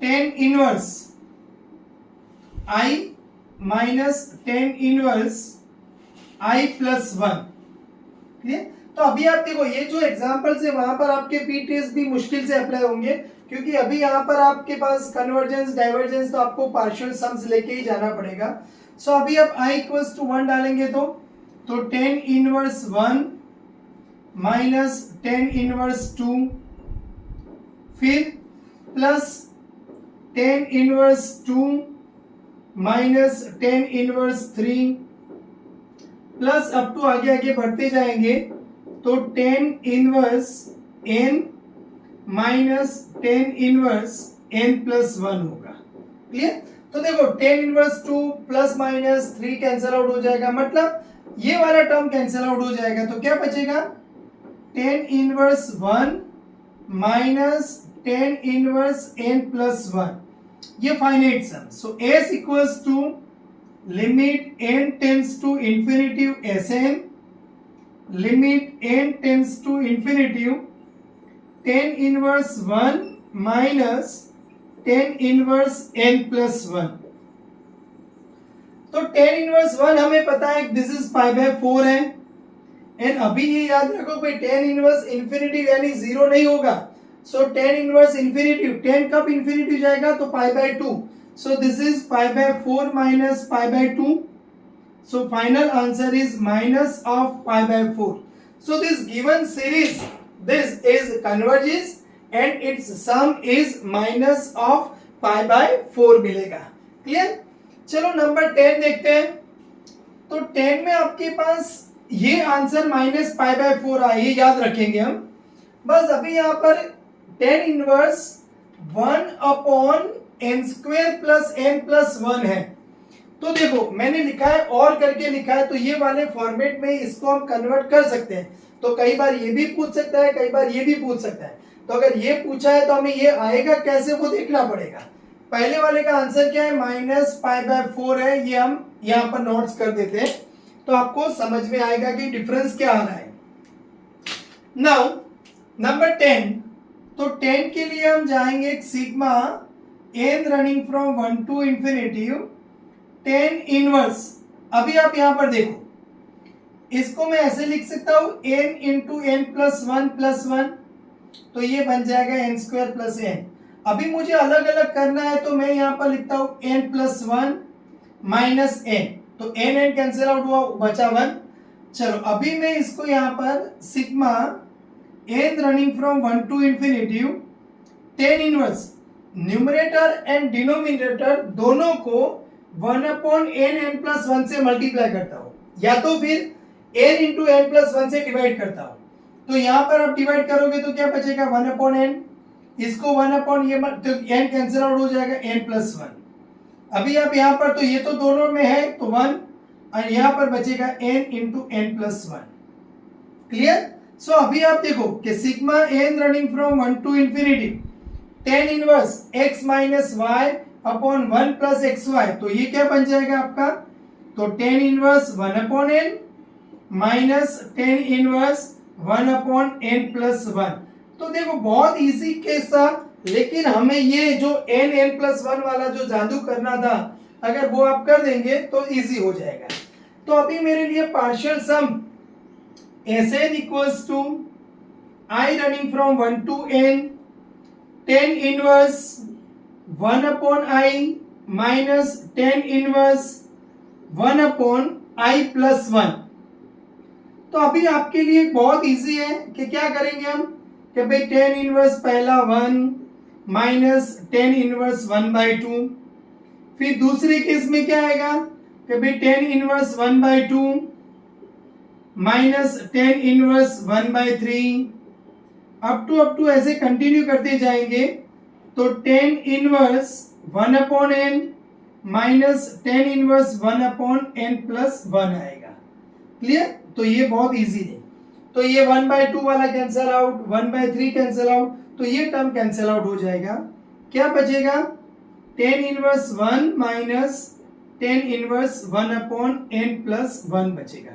10 inverse I minus 10 inverse I + 1। Clear. तो अभी आप देखो ये जो एग्जांपल्स है वहां पर आपके पी टेस्ट भी मुश्किल से अप्लाई होंगे, क्योंकि अभी यहाँ पर आपके पास कन्वर्जेंस डाइवर्जेंस तो आपको पार्शियल सम्स लेके ही जाना पड़ेगा। सो अभी आप I = 1 डालेंगे तो 10 इनवर्स 1 माइनस 10 इनवर्स 2, फिर plus 10 inverse 2 minus 10 inverse 3, plus up to आगे आगे बढ़ते जाएंगे तो 10 inverse n minus 10 inverse n + 1 होगा। क्लियर। तो देखो 10 inverse 2 plus minus 3 cancel out हो जाएगा, मतलब ये वाला टर्म कैंसिल आउट हो जाएगा। तो क्या बचेगा 10 इनवर्स 1 माइनस 10 इनवर्स n + 1, ये finite sum. So s = limit n tends to infinitive Sn, limit n tends to infinitive 10 inverse 1 minus 10 inverse n + 1। तो 10 इनवर्स 1 हमें पता है दिस इज π/4 है, एंड अभी ये याद रखो भाई 10 इनवर्स इंफिनिटिव यानी 0 नहीं होगा। सो 10 इनवर्स इंफिनिटिव 10 कब इंफिनिटिव जाएगा तो π/2। So this is π/4 minus π/2। So final answer is minus of π/4। So this given series this is converges and its sum is minus of π/4 मिलेगा। क्लियर। चलो नंबर 10 देखते हैं। तो 10 में आपके पास ये आंसर माइनस π/4 आए, ये याद रखेंगे हम। बस अभी यहां पर 10 इनवर्स 1/n² + n + 1 है। तो देखो मैंने लिखा है और करके लिखा है, तो ये वाले फॉर्मेट में इसको हम कन्वर्ट कर सकते हैं। तो कई बार ये भी पूछ सकता है, कई बार ये भी पूछ सकता है। तो अगर ये पूछा है तो हमें ये आएगा कैसे वो देखना पड़ेगा। पहले वाले का आंसर क्या है माइनस π/4 है, ये हम यहाँ पर नोट्स कर देते हैं तो आपको समझ में आएगा कि डिफरेंस क्या आ रहा है। नाउ नंबर 10, तो 10 के लिए हम जाएंगे sigma n running from 1 to infinitive 10 inverse. अभी आप यहां पर देखो इसको मैं ऐसे लिख सकता हूं n × n + 1 + 1, तो ये बन जाएगा n² + n। अभी मुझे अलग अलग करना है, तो मैं यहाँ पर लिखता हूँ n+1 माइनस n, तो n कैंसिल आउट हुआ, बचा 1। चलो अभी मैं इसको यहाँ पर sigma n running from 1 to infinity tan inverse numerator and denominator दोनों को 1/n+1 से मल्टीप्लाई करता हूं, या तो फिर n इंटू n+1 से डिवाइड करता हूं। तो यहां पर आप डिवाइड करोगे तो क्या बचेगा, 1/n, इसको 1 ये तो n कैंसिल आउट हो जाएगा, n+1। अभी आप यहां पर, तो ये तो दोनों में है तो 1, और यहां पर बचेगा n इंटू n+1। क्लियर? सो अभी आप देखो कि sigma n running from 1 to infinity tan inverse x minus y upon 1 plus x y, तो ये क्या बन जाएगा आपका, तो tan inverse 1/n minus tan inverse 1/n+1। तो देखो बहुत इजी केस था, लेकिन हमें ये जो n+1 वाला जो जादू करना था, अगर वो आप कर देंगे तो इजी हो जाएगा। तो अभी मेरे लिए partial sum Sn equals to I running from 1 to n tan inverse 1/i minus tan inverse 1/i+1। तो अभी आपके लिए बहुत इजी है कि क्या करेंगे हम, कि भाई tan इनवर्स पहला 1 माइनस tan इनवर्स 1/2, फिर दूसरे केस में क्या आएगा कि भाई tan inverse 1/2 minus tan inverse 1/3, up to ऐसे कंटिन्यू करते जाएंगे, तो tan inverse 1/n minus tan inverse 1/n+1 आएगा। क्लियर? तो ये बहुत इजी है। तो ये 1/2 वाला कैंसिल आउट, 1/3 कैंसिल आउट, तो ये टर्म कैंसिल आउट हो जाएगा। क्या बचेगा, tan inverse 1 minus tan inverse 1/n+1 बचेगा।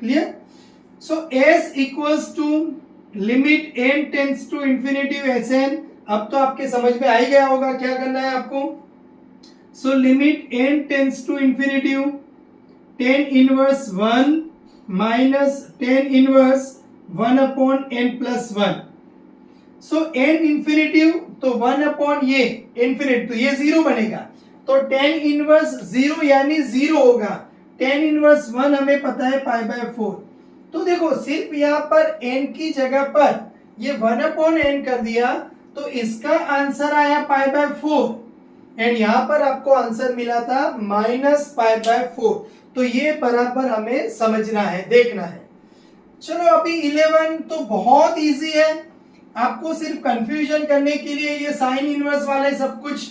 Clear? So s equals to limit n tends to infinity Sn। अब तो आपके समझ में आ ही गया होगा क्या करना है आपको। So limit n tends to infinity tan inverse 1 minus tan inverse 1/n+1। So n infinity, तो 1 ये इंफिनिटी, तो ये 0 बनेगा, तो tan इनवर्स 0 यानी 0 होगा। tan इनवर्स 1 हमें पता है π/4। तो देखो सिर्फ यहाँ पर n की जगह पर ये 1/n कर दिया, तो इसका आंसर आया π/4, एंड यहाँ पर आपको आंसर मिला था -π/4। तो ये बराबर हमें समझना है, देखना है। चलो अभी 11 तो बहुत इजी है, आपको सिर्फ कंफ्यूजन करने के लिए ये साइन इनवर्स वाले सब कुछ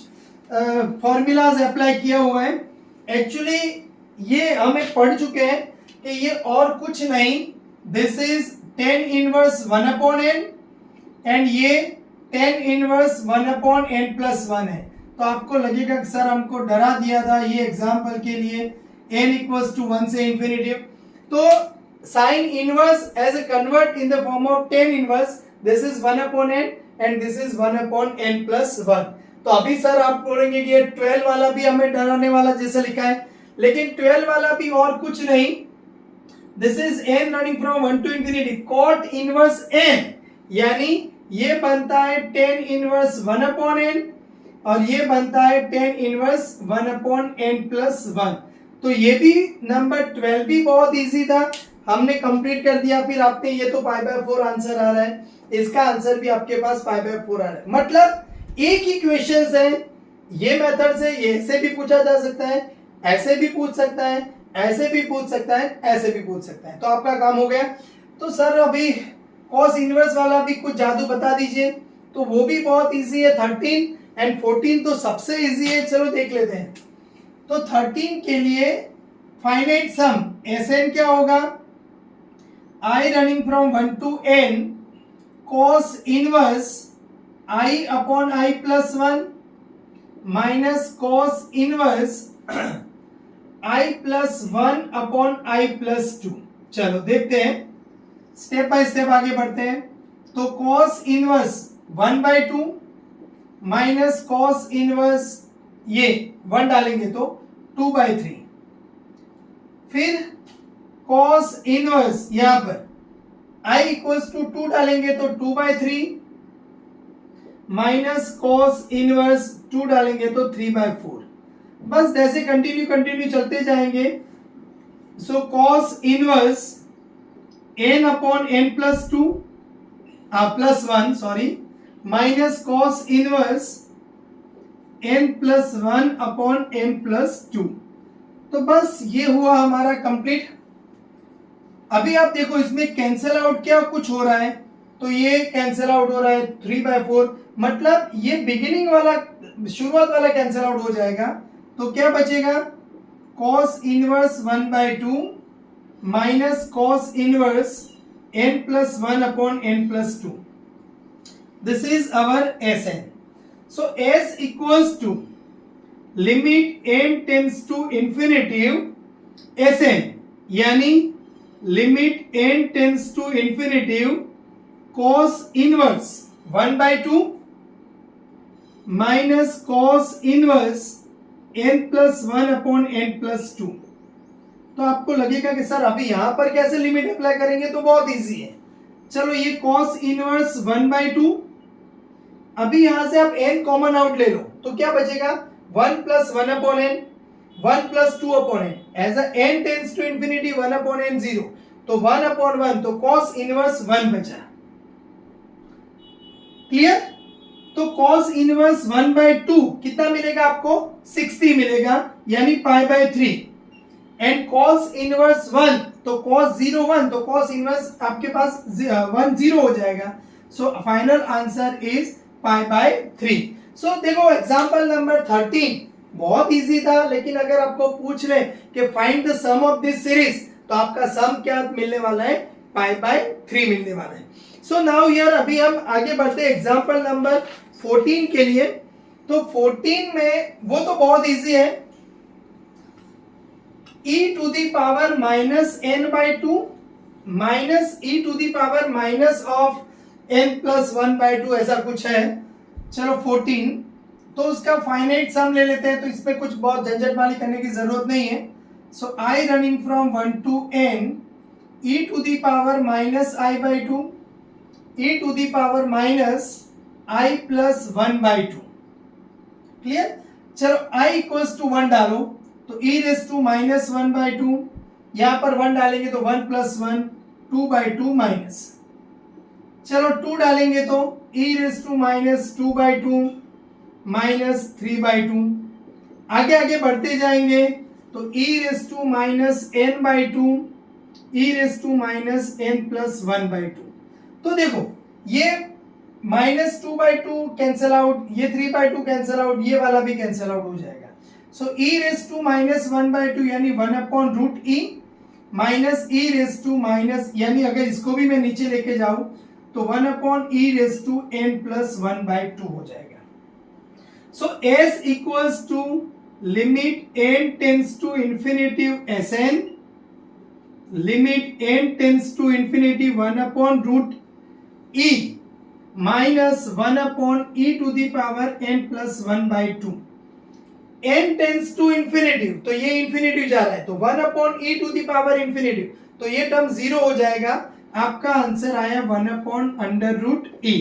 फॉर्मूलाज अप्लाई किया हुआ है। एक्चुअली ये हमें पढ़ चुके हैं कि ये और कुछ नहीं, this is tan inverse 1/n and ये tan इनवर्स 1/n+1 है। तो आपको लगेगा कि सर हमको डरा दिया था ये एग्जांपल के लिए, n इक्वल्स टू 1 से इंफिनिटी। तो sine inverse as a convert in the form of tan inverse, this is 1/n and this is 1/n+1। तो अभी सर आप बोलेंगे कि ये 12 वाला भी हमें डराने वाला जैसे लिखा है, लेकिन 12 वाला भी और कुछ नहीं, this is n running from 1 to infinity cot inverse n, यानी ये बनता है tan इनवर्स 1/n और ये बनता है tan इनवर्स 1/n+1। तो ये भी नंबर 12 भी बहुत इजी था, हमने कंप्लीट कर दिया। फिर आपने ये तो π/4 आंसर आ रहा है, इसका आंसर भी आपके पास π/4 आ रहा है। मतलब एक ही क्वेश्चंस है, ये मेथड से ये ऐसे भी पूछा जा सकता है, ऐसे भी पूछ सकता है, ऐसे भी पूछ सकता है, ऐसे भी पूछ सकता है। तो आपका काम हो गया। तो सर अभी cos इनवर्स वाला भी कुछ जादू बता दीजिए। तो वो भी बहुत इजी है, 13 एंड 14 तो सबसे इजी है, चलो देख लेते हैं। तो 13 के लिए फाइनाइट सम Sn क्या होगा, I running from 1 to n cos inverse i/i+1 minus cos inverse i+1/i+2। चलो देखते हैं, स्टेप बाय स्टेप आगे बढ़ते हैं। तो cos inverse 1/2 minus cos inverse ये 1 डालेंगे तो 2/3, फिर cos इनवर्स यहां पर i इक्वल्स टू 2 डालेंगे तो 2/3, माइनस कॉस इनवर्स 2 डालेंगे तो 3/4। बस ऐसे कंटिन्यू चलते जाएंगे। So cos inverse n upon n plus 2 plus 1 sorry minus cos inverse n plus 1 upon n plus 2। तो बस ये हुआ हमारा कंप्लीट। अभी आप देखो इसमें कैंसिल आउट क्या कुछ हो रहा है, तो ये कैंसिल आउट हो रहा है 3/4, मतलब ये बिगिनिंग वाला शुरुआत वाला कैंसिल आउट हो जाएगा। तो क्या बचेगा, cos inverse 1/2 minus cos inverse n plus 1 upon n plus 2। This is our Sn। So S equals to limit n tends to infinitive Sn, यानी limit n tends to infinitive cos inverse 1/2 minus cos inverse n plus 1 upon n plus 2। तो आपको लगेगा कि sir अभी यहां पर कैसे limit apply करेंगे, तो बहुत इजी है। चलो ये cos इनवर्स 1/2, अभी यहां से आप n कॉमन आउट ले लो तो क्या बचेगा, 1 plus 1 upon n, 1 plus 2 upon n, as n tends to infinity 1 upon n 0, तो 1 अपॉन 1, तो cos इनवर्स 1 बचा। क्लियर। तो cos इनवर्स 1/2 कितना मिलेगा आपको, 60 मिलेगा, यानी π/3। एंड cos इनवर्स 1, तो cos 0 1, तो cos इनवर्स आपके पास 1 0 हो जाएगा। So final answer is π/3। सो देखो एग्जांपल नंबर 13 बहुत इजी था, लेकिन अगर आपको पूछ ले कि find the sum of this series, तो आपका सम क्या मिलने वाला है, π/3 मिलने वाला है। सो नाउ हियर अभी हम आगे बढ़ते हैं एग्जांपल नंबर 14 के लिए। तो 14 में वो तो बहुत इजी है, e to the power minus n/2 minus e to the power minus of n plus 1/2 ऐसा कुछ है। चलो 14, तो उसका फाइनाइट सम ले लेते हैं, तो इसमें कुछ बहुत झंझटमारी करने की जरूरत नहीं है। So i running from 1 to n e to the power minus i/2 e to the power minus i plus 1/2। Clear. चलो i इक्वल्स टू 1 डालो, तो e रेस टू माइनस 1/2, यहां पर 1 डालेंगे तो 1 प्लस 1 2/2 माइनस, चलो 2 डालेंगे तो e raise to minus 2/2 minus 3/2। आगे आगे बढ़ते जाएंगे तो e raise to minus n/2 e raise to minus n plus 1/2। तो देखो ये माइनस 2/2 कैंसिल आउट, ये 3/2 कैंसिल आउट, ये वाला भी कैंसिल आउट हो जाएगा। So e raise to minus 1/2 यानी 1 upon root e minus e raise to minus, यानी अगर इसको भी मैं नीचे लेके जाऊं तो 1 upon e raise to n plus 1/2 हो जाएगा। So s equals to limit n tends to infinitive Sn, limit n tends to infinity 1 upon root e minus 1 upon e to the power n plus 1/2। n tends to infinity, तो ये infinity जा रहा है, तो 1 upon e to the power infinity, तो ये term 0 हो जाएगा। आपका आंसर आया 1 अपॉन अंडर रूट e।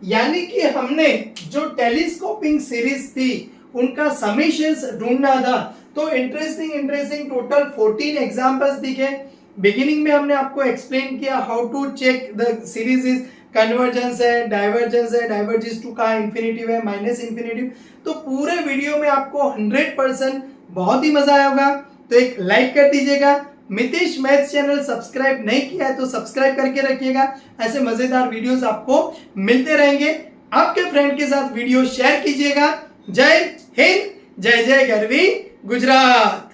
यानी कि हमने जो टेलीस्कोपिंग सीरीज थी उनका समेशंस ढूंढना था। तो इंटरेस्टिंग टोटल 14 एग्जांपल्स दिखे। बिगिनिंग में हमने आपको एक्सप्लेन किया how to check the series is convergence है, डाइवर्जेंस टू का इंफिनिटिव है, माइनस इंफिनिटिव। तो पूरे वीडियो में आपको 100% बहुत ही मजा आया होगा। तो एक लाइक कर दीजिएगा। मितेश मैथ्स चैनल सब्सक्राइब नहीं किया है तो सब्सक्राइब करके रखिएगा, ऐसे मजेदार वीडियोस आपको मिलते रहेंगे। आपके फ्रेंड के साथ वीडियो शेयर कीजिएगा। जय हिंद, जय जय गरवी गुजरात।